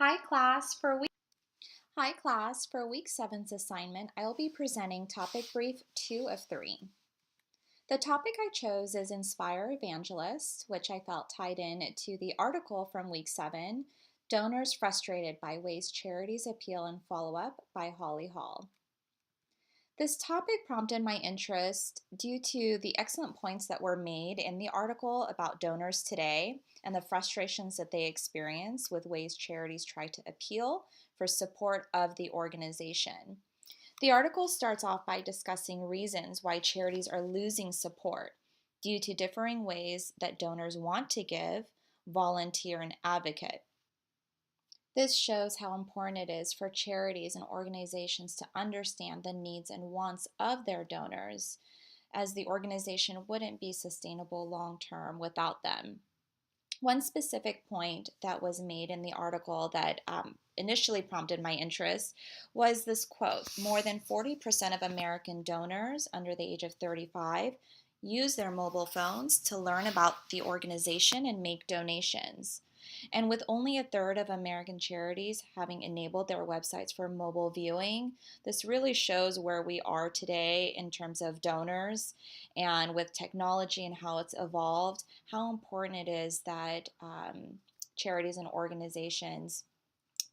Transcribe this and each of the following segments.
Hi class, for week Hi class, for week 7's assignment, I will be presenting topic brief 2 of 3. The topic I chose is Inspire Evangelists, which I felt tied in to the article from week 7, Donors Frustrated by Ways Charities Appeal and Follow Up by Holly Hall. This topic prompted my interest due to the excellent points that were made in the article about donors today and the frustrations that they experience with ways charities try to appeal for support of the organization. The article starts off by discussing reasons why charities are losing support due to differing ways that donors want to give, volunteer, and advocate. This shows how important it is for charities and organizations to understand the needs and wants of their donors, as the organization wouldn't be sustainable long term without them. One specific point that was made in the article that initially prompted my interest was this quote: more than 40% of American donors under the age of 35 use their mobile phones to learn about the organization and make donations. And with only a third of American charities having enabled their websites for mobile viewing, this really shows where we are today in terms of donors, and with technology and how it's evolved, how important it is that charities and organizations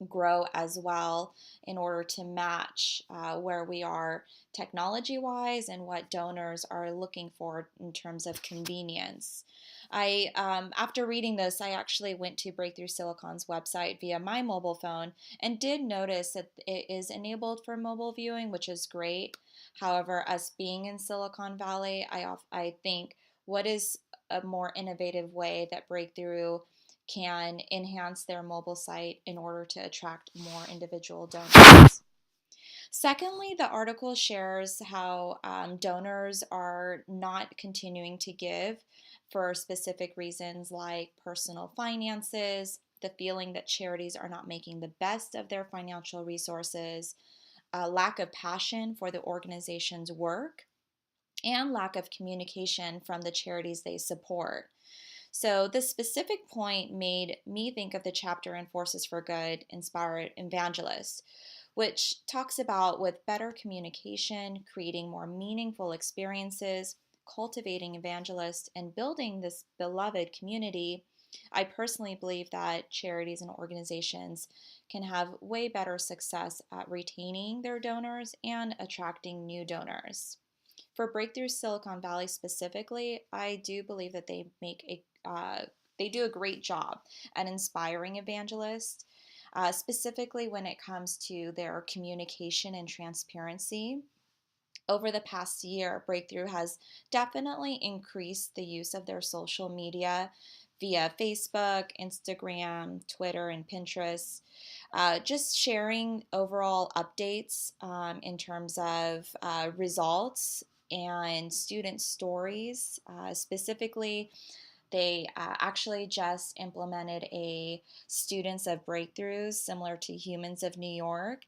grow as well in order to match where we are technology wise and what donors are looking for in terms of convenience. After reading this, I actually went to Breakthrough Silicon's website via my mobile phone and did notice that it is enabled for mobile viewing, which is great. However, us being in Silicon Valley, I think what is a more innovative way that Breakthrough can enhance their mobile site in order to attract more individual donors. Secondly, the article shares how donors are not continuing to give for specific reasons like personal finances, the feeling that charities are not making the best of their financial resources, a lack of passion for the organization's work, and lack of communication from the charities they support. So, this specific point made me think of the chapter in Forces for Good, Inspire Evangelists, which talks about with better communication, creating more meaningful experiences, cultivating evangelists, and building this beloved community. I personally believe that charities and organizations can have way better success at retaining their donors and attracting new donors. For Breakthrough Silicon Valley specifically, I do believe that they do a great job at inspiring evangelists, specifically when it comes to their communication and transparency. Over the past year, Breakthrough has definitely increased the use of their social media via Facebook, Instagram, Twitter, and Pinterest. Just sharing overall updates in terms of results and student stories. Specifically, they actually just implemented a Students of Breakthroughs similar to Humans of New York,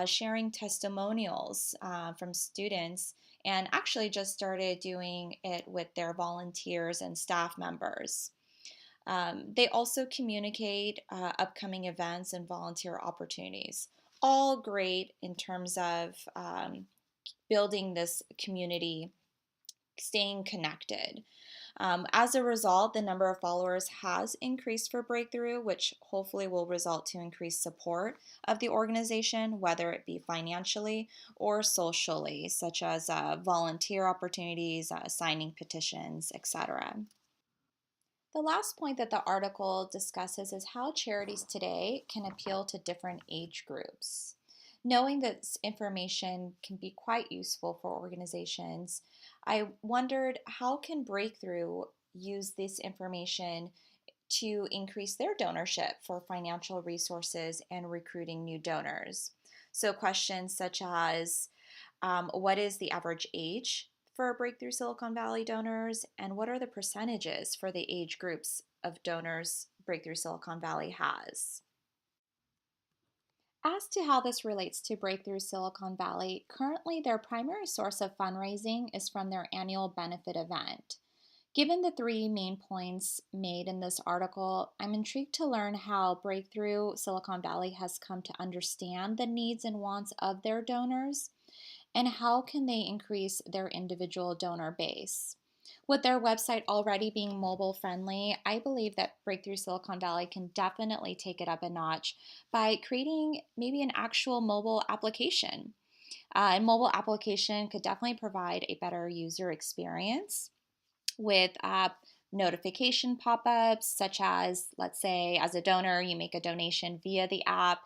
sharing testimonials from students, and actually just started doing it with their volunteers and staff members. They also communicate upcoming events and volunteer opportunities. All great in terms of building this community, staying connected. As a result, the number of followers has increased for Breakthrough, which hopefully will result to increased support of the organization, whether it be financially or socially, such as volunteer opportunities, signing petitions, etc. The last point that the article discusses is how charities today can appeal to different age groups. Knowing that this information can be quite useful for organizations, I wondered how can Breakthrough use this information to increase their donorship for financial resources and recruiting new donors. So questions such as what is the average age for Breakthrough Silicon Valley donors, and what are the percentages for the age groups of donors Breakthrough Silicon Valley has? As to how this relates to Breakthrough Silicon Valley, currently their primary source of fundraising is from their annual benefit event. Given the three main points made in this article, I'm intrigued to learn how Breakthrough Silicon Valley has come to understand the needs and wants of their donors and how can they increase their individual donor base. With their website already being mobile friendly, I believe that Breakthrough Silicon Valley can definitely take it up a notch by creating maybe an actual mobile application. And mobile application could definitely provide a better user experience with app notification pop-ups, such as, let's say, as a donor you make a donation via the app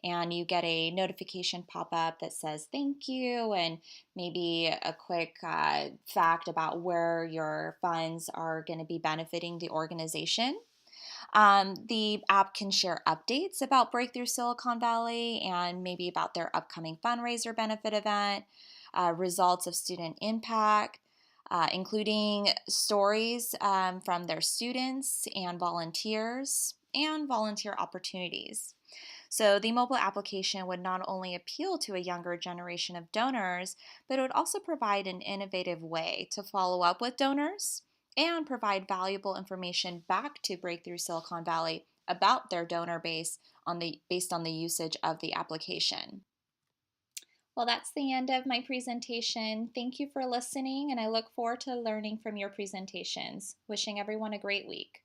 and you get a notification pop-up that says thank you and maybe a quick fact about where your funds are going to be benefiting the organization. The app can share updates about Breakthrough Silicon Valley and maybe about their upcoming fundraiser benefit event, results of student impact, including stories from their students and volunteer opportunities. So, the mobile application would not only appeal to a younger generation of donors, but it would also provide an innovative way to follow up with donors and provide valuable information back to Breakthrough Silicon Valley about their donor base based on the usage of the application. Well, that's the end of my presentation. Thank you for listening, and I look forward to learning from your presentations. Wishing everyone a great week.